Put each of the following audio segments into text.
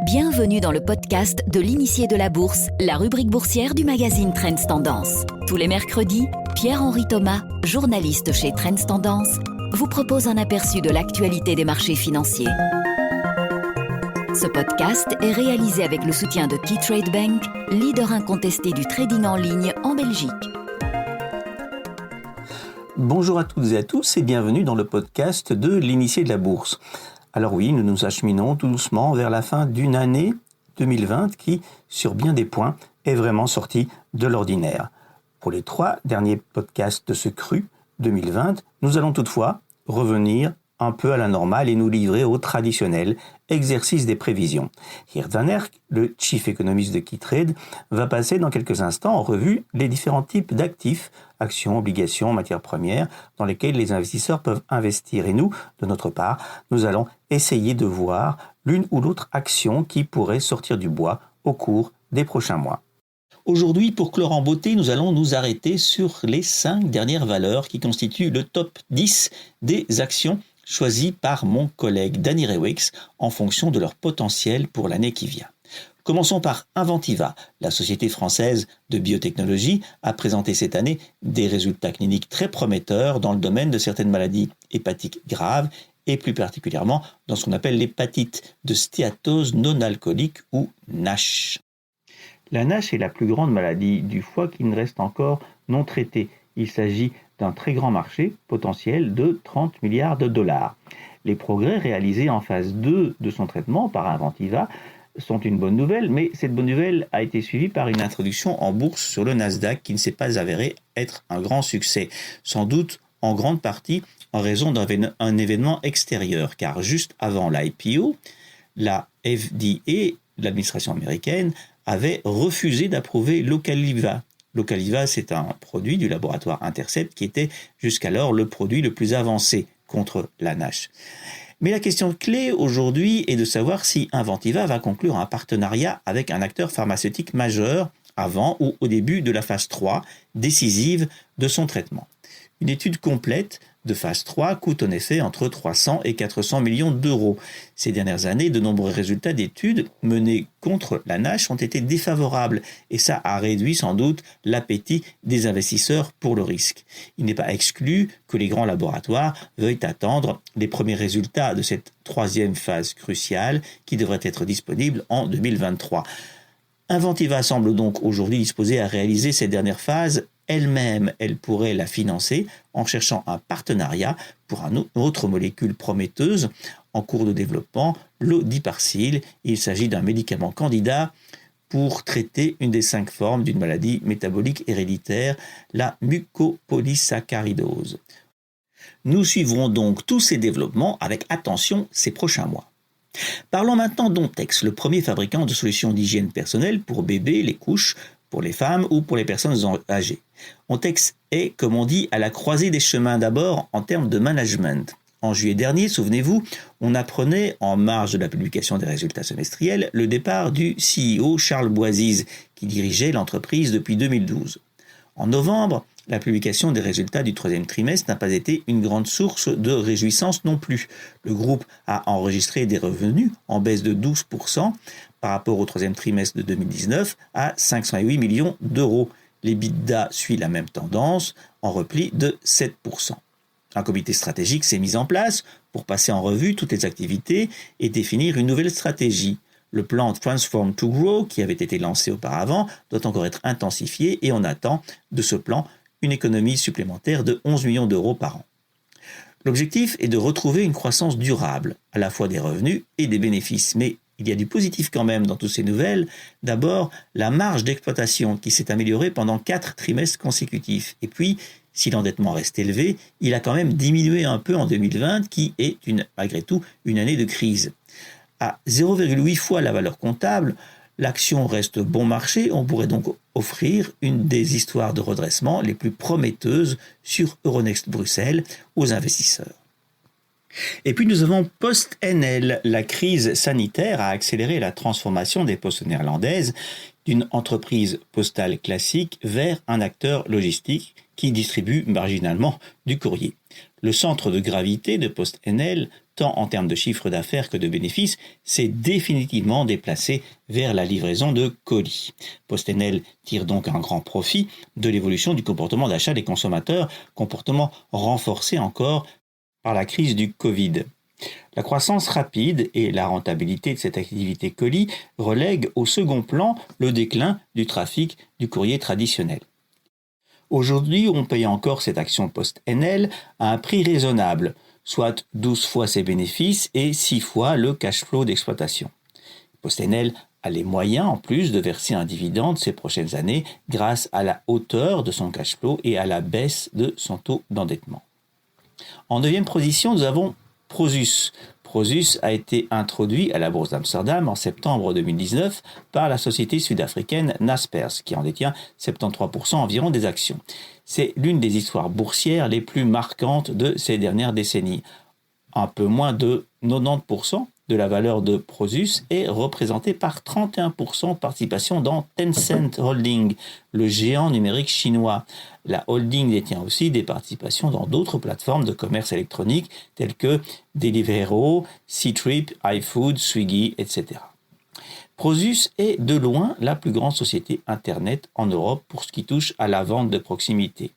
Bienvenue dans le podcast de l'initié de la bourse, la rubrique boursière du magazine Trends Tendance. Tous les mercredis, Pierre-Henri Thomas, journaliste chez Trends Tendance, vous propose un aperçu de l'actualité des marchés financiers. Ce podcast est réalisé avec le soutien de Keytrade Bank, leader incontesté du trading en ligne en Belgique. Bonjour à toutes et à tous et bienvenue dans le podcast de l'initié de la bourse. Alors oui, nous nous acheminons tout doucement vers la fin d'une année 2020 qui, sur bien des points, est vraiment sortie de l'ordinaire. Pour les 3 derniers podcasts de ce cru 2020, nous allons toutefois revenir un peu à la normale et nous livrer au traditionnel exercice des prévisions. Geert Van Erck, le chief économiste de Keytrade, va passer dans quelques instants en revue les différents types d'actifs, actions, obligations, matières premières, dans lesquels les investisseurs peuvent investir. Et nous, de notre part, nous allons essayer de voir l'une ou l'autre action qui pourrait sortir du bois au cours des prochains mois. Aujourd'hui, pour clore en beauté, nous allons nous arrêter sur les 5 dernières valeurs qui constituent le top 10 des actions choisies par mon collègue Danny Rewix en fonction de leur potentiel pour l'année qui vient. Commençons par Inventiva. La société française de biotechnologie a présenté cette année des résultats cliniques très prometteurs dans le domaine de certaines maladies hépatiques graves et plus particulièrement dans ce qu'on appelle l'hépatite de stéatose non alcoolique ou NASH. La NASH est la plus grande maladie du foie qui ne reste encore non traitée. Il s'agit d'un très grand marché potentiel de 30 milliards de dollars. Les progrès réalisés en phase 2 de son traitement par Inventiva sont une bonne nouvelle, mais cette bonne nouvelle a été suivie par une introduction en bourse sur le Nasdaq qui ne s'est pas avéré être un grand succès, sans doute en grande partie en raison d'un événement extérieur, car juste avant l'IPO, la FDA, l'administration américaine, avait refusé d'approuver Localiva. Localiva, c'est un produit du laboratoire Intercept qui était jusqu'alors le produit le plus avancé contre la NASH. Mais la question clé aujourd'hui est de savoir si Inventiva va conclure un partenariat avec un acteur pharmaceutique majeur avant ou au début de la phase 3, décisive de son traitement. Une étude complète de phase 3 coûte en effet entre 300 et 400 millions d'euros. Ces dernières années, de nombreux résultats d'études menées contre la NASH ont été défavorables et ça a réduit sans doute l'appétit des investisseurs pour le risque. Il n'est pas exclu que les grands laboratoires veuillent attendre les premiers résultats de cette 3e phase cruciale qui devrait être disponible en 2023. Inventiva semble donc aujourd'hui disposée à réaliser cette dernière phase elle-même. Elle pourrait la financer en cherchant un partenariat pour une autre molécule prometteuse en cours de développement, l'odiparcil. Il s'agit d'un médicament candidat pour traiter une des 5 formes d'une maladie métabolique héréditaire, la mucopolysaccharidose. Nous suivrons donc tous ces développements avec attention ces prochains mois. Parlons maintenant d'Ontex, le premier fabricant de solutions d'hygiène personnelle pour bébés, les couches, pour les femmes ou pour les personnes âgées. Ontex est, comme on dit, à la croisée des chemins d'abord en termes de management. En juillet dernier, souvenez-vous, on apprenait, en marge de la publication des résultats semestriels, le départ du CEO Charles Boisiz, qui dirigeait l'entreprise depuis 2012. En novembre, la publication des résultats du 3e trimestre n'a pas été une grande source de réjouissance non plus. Le groupe a enregistré des revenus en baisse de 12% par rapport au 3e trimestre de 2019 à 508 millions d'euros. L'EBITDA suit la même tendance, en repli de 7%. Un comité stratégique s'est mis en place pour passer en revue toutes les activités et définir une nouvelle stratégie. Le plan Transform to Grow, qui avait été lancé auparavant, doit encore être intensifié et on attend de ce plan une économie supplémentaire de 11 millions d'euros par an. L'objectif est de retrouver une croissance durable, à la fois des revenus et des bénéfices. Mais il y a du positif quand même dans toutes ces nouvelles. D'abord, la marge d'exploitation qui s'est améliorée pendant 4 trimestres consécutifs. Et puis, si l'endettement reste élevé, il a quand même diminué un peu en 2020, qui est malgré tout une année de crise. À 0,8 fois la valeur comptable, l'action reste bon marché. On pourrait donc offrir une des histoires de redressement les plus prometteuses sur Euronext Bruxelles aux investisseurs. Et puis nous avons PostNL. La crise sanitaire a accéléré la transformation des postes néerlandaises d'une entreprise postale classique vers un acteur logistique qui distribue marginalement du courrier. Le centre de gravité de PostNL tant en termes de chiffre d'affaires que de bénéfices, s'est définitivement déplacé vers la livraison de colis. PostNL tire donc un grand profit de l'évolution du comportement d'achat des consommateurs, comportement renforcé encore par la crise du Covid. La croissance rapide et la rentabilité de cette activité colis relèguent au second plan le déclin du trafic du courrier traditionnel. Aujourd'hui, on paye encore cette action PostNL à un prix raisonnable, soit 12 fois ses bénéfices et 6 fois le cash flow d'exploitation. PostNL a les moyens en plus de verser un dividende ces prochaines années grâce à la hauteur de son cash flow et à la baisse de son taux d'endettement. En 9e position, nous avons Prosus. Prosus a été introduit à la Bourse d'Amsterdam en septembre 2019 par la société sud-africaine Naspers, qui en détient 73% environ des actions. C'est l'une des histoires boursières les plus marquantes de ces dernières décennies. Un peu moins de 90% de la valeur de Prosus est représentée par 31% de participation dans Tencent Holding, le géant numérique chinois. La holding détient aussi des participations dans d'autres plateformes de commerce électronique telles que Deliveroo, Ctrip, iFood, Swiggy, etc. Prosus est de loin la plus grande société Internet en Europe pour ce qui touche à la vente de proximité.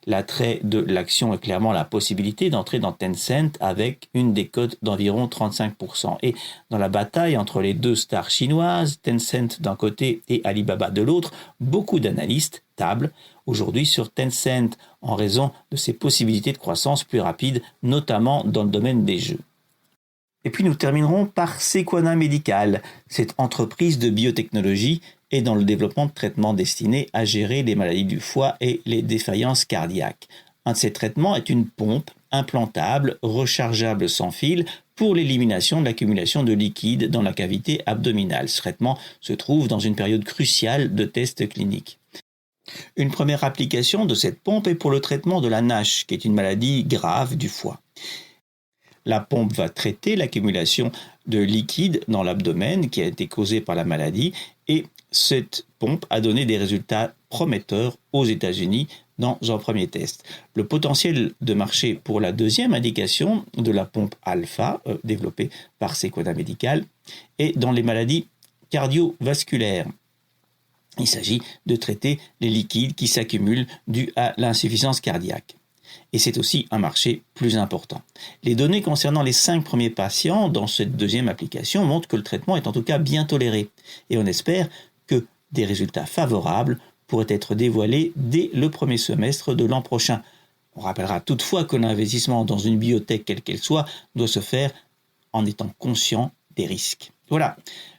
L'attrait de l'action est clairement la possibilité d'entrer dans Tencent avec une décote d'environ 35%. Et dans la bataille entre les deux stars chinoises, Tencent d'un côté et Alibaba de l'autre, beaucoup d'analystes tablent aujourd'hui sur Tencent en raison de ses possibilités de croissance plus rapides, notamment dans le domaine des jeux. Et puis nous terminerons par Sequana Medical, cette entreprise de biotechnologie et dans le développement de traitements destinés à gérer les maladies du foie et les défaillances cardiaques. Un de ces traitements est une pompe implantable, rechargeable sans fil pour l'élimination de l'accumulation de liquide dans la cavité abdominale. Ce traitement se trouve dans une période cruciale de tests cliniques. Une première application de cette pompe est pour le traitement de la NASH, qui est une maladie grave du foie. La pompe va traiter l'accumulation de liquide dans l'abdomen qui a été causée par la maladie et cette pompe a donné des résultats prometteurs aux États-Unis dans un premier test. Le potentiel de marché pour la deuxième indication de la pompe alpha développée par Sequana Medical est dans les maladies cardiovasculaires. Il s'agit de traiter les liquides qui s'accumulent dus à l'insuffisance cardiaque. Et c'est aussi un marché plus important. Les données concernant les 5 premiers patients dans cette deuxième application montrent que le traitement est en tout cas bien toléré. Et on espère que des résultats favorables pourraient être dévoilés dès le premier semestre de l'an prochain. On rappellera toutefois que l'investissement dans une biotech quelle qu'elle soit doit se faire en étant conscient des risques. Voilà,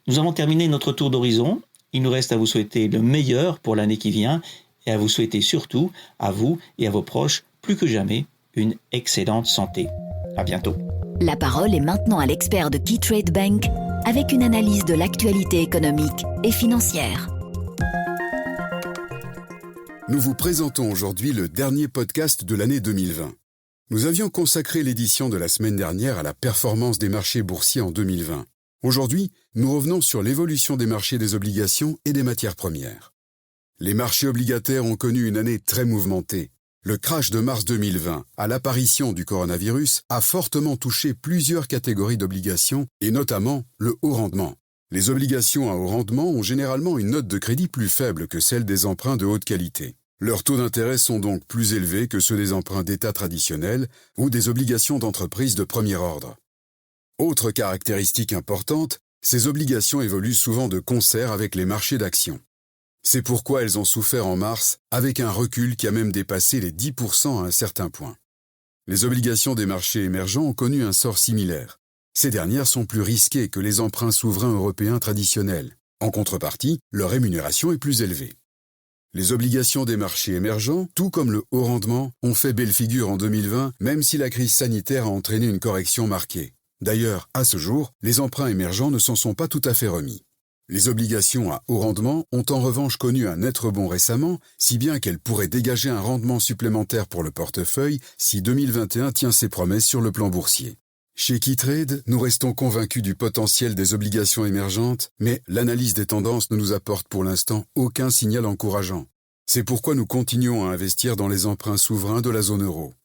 nous avons terminé notre tour d'horizon. Il nous reste à vous souhaiter le meilleur pour l'année qui vient et à vous souhaiter surtout, à vous et à vos proches, plus que jamais, une excellente santé. À bientôt. La parole est maintenant à l'expert de KeyTrade Bank avec une analyse de l'actualité économique et financière. Nous vous présentons aujourd'hui le dernier podcast de l'année 2020. Nous avions consacré l'édition de la semaine dernière à la performance des marchés boursiers en 2020. Aujourd'hui, nous revenons sur l'évolution des marchés des obligations et des matières premières. Les marchés obligataires ont connu une année très mouvementée. Le crash de mars 2020, à l'apparition du coronavirus, a fortement touché plusieurs catégories d'obligations, et notamment le haut rendement. Les obligations à haut rendement ont généralement une note de crédit plus faible que celle des emprunts de haute qualité. Leurs taux d'intérêt sont donc plus élevés que ceux des emprunts d'État traditionnels ou des obligations d'entreprise de premier ordre. Autre caractéristique importante, ces obligations évoluent souvent de concert avec les marchés d'actions. C'est pourquoi elles ont souffert en mars, avec un recul qui a même dépassé les 10% à un certain point. Les obligations des marchés émergents ont connu un sort similaire. Ces dernières sont plus risquées que les emprunts souverains européens traditionnels. En contrepartie, leur rémunération est plus élevée. Les obligations des marchés émergents, tout comme le haut rendement, ont fait belle figure en 2020, même si la crise sanitaire a entraîné une correction marquée. D'ailleurs, à ce jour, les emprunts émergents ne s'en sont pas tout à fait remis. Les obligations à haut rendement ont en revanche connu un net rebond récemment, si bien qu'elles pourraient dégager un rendement supplémentaire pour le portefeuille si 2021 tient ses promesses sur le plan boursier. Chez KeyTrade, nous restons convaincus du potentiel des obligations émergentes, mais l'analyse des tendances ne nous apporte pour l'instant aucun signal encourageant. C'est pourquoi nous continuons à investir dans les emprunts souverains de la zone euro.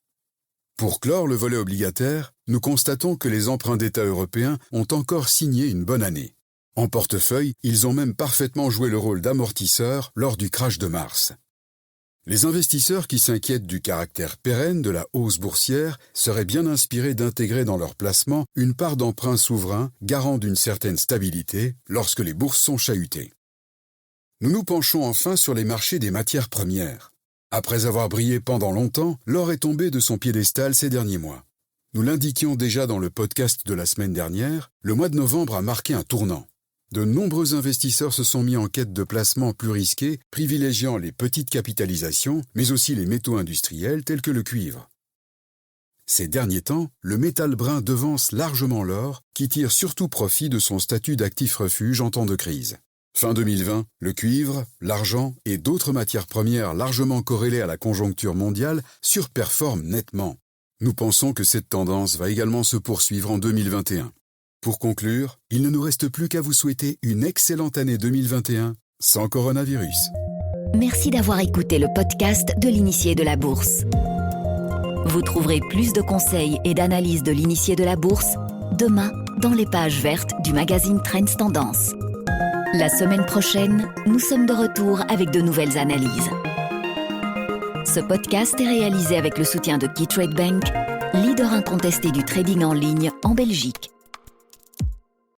Pour clore le volet obligataire, nous constatons que les emprunts d'État européens ont encore signé une bonne année. En portefeuille, ils ont même parfaitement joué le rôle d'amortisseur lors du crash de mars. Les investisseurs qui s'inquiètent du caractère pérenne de la hausse boursière seraient bien inspirés d'intégrer dans leur placement une part d'emprunts souverains garant d'une certaine stabilité lorsque les bourses sont chahutées. Nous nous penchons enfin sur les marchés des matières premières. Après avoir brillé pendant longtemps, l'or est tombé de son piédestal ces derniers mois. Nous l'indiquions déjà dans le podcast de la semaine dernière, le mois de novembre a marqué un tournant. De nombreux investisseurs se sont mis en quête de placements plus risqués, privilégiant les petites capitalisations, mais aussi les métaux industriels tels que le cuivre. Ces derniers temps, le métal brun devance largement l'or, qui tire surtout profit de son statut d'actif refuge en temps de crise. Fin 2020, le cuivre, l'argent et d'autres matières premières largement corrélées à la conjoncture mondiale surperforment nettement. Nous pensons que cette tendance va également se poursuivre en 2021. Pour conclure, il ne nous reste plus qu'à vous souhaiter une excellente année 2021 sans coronavirus. Merci d'avoir écouté le podcast de l'initié de la bourse. Vous trouverez plus de conseils et d'analyses de l'initié de la bourse demain dans les pages vertes du magazine Trends Tendance. La semaine prochaine, nous sommes de retour avec de nouvelles analyses. Ce podcast est réalisé avec le soutien de KeyTrade Bank, leader incontesté du trading en ligne en Belgique.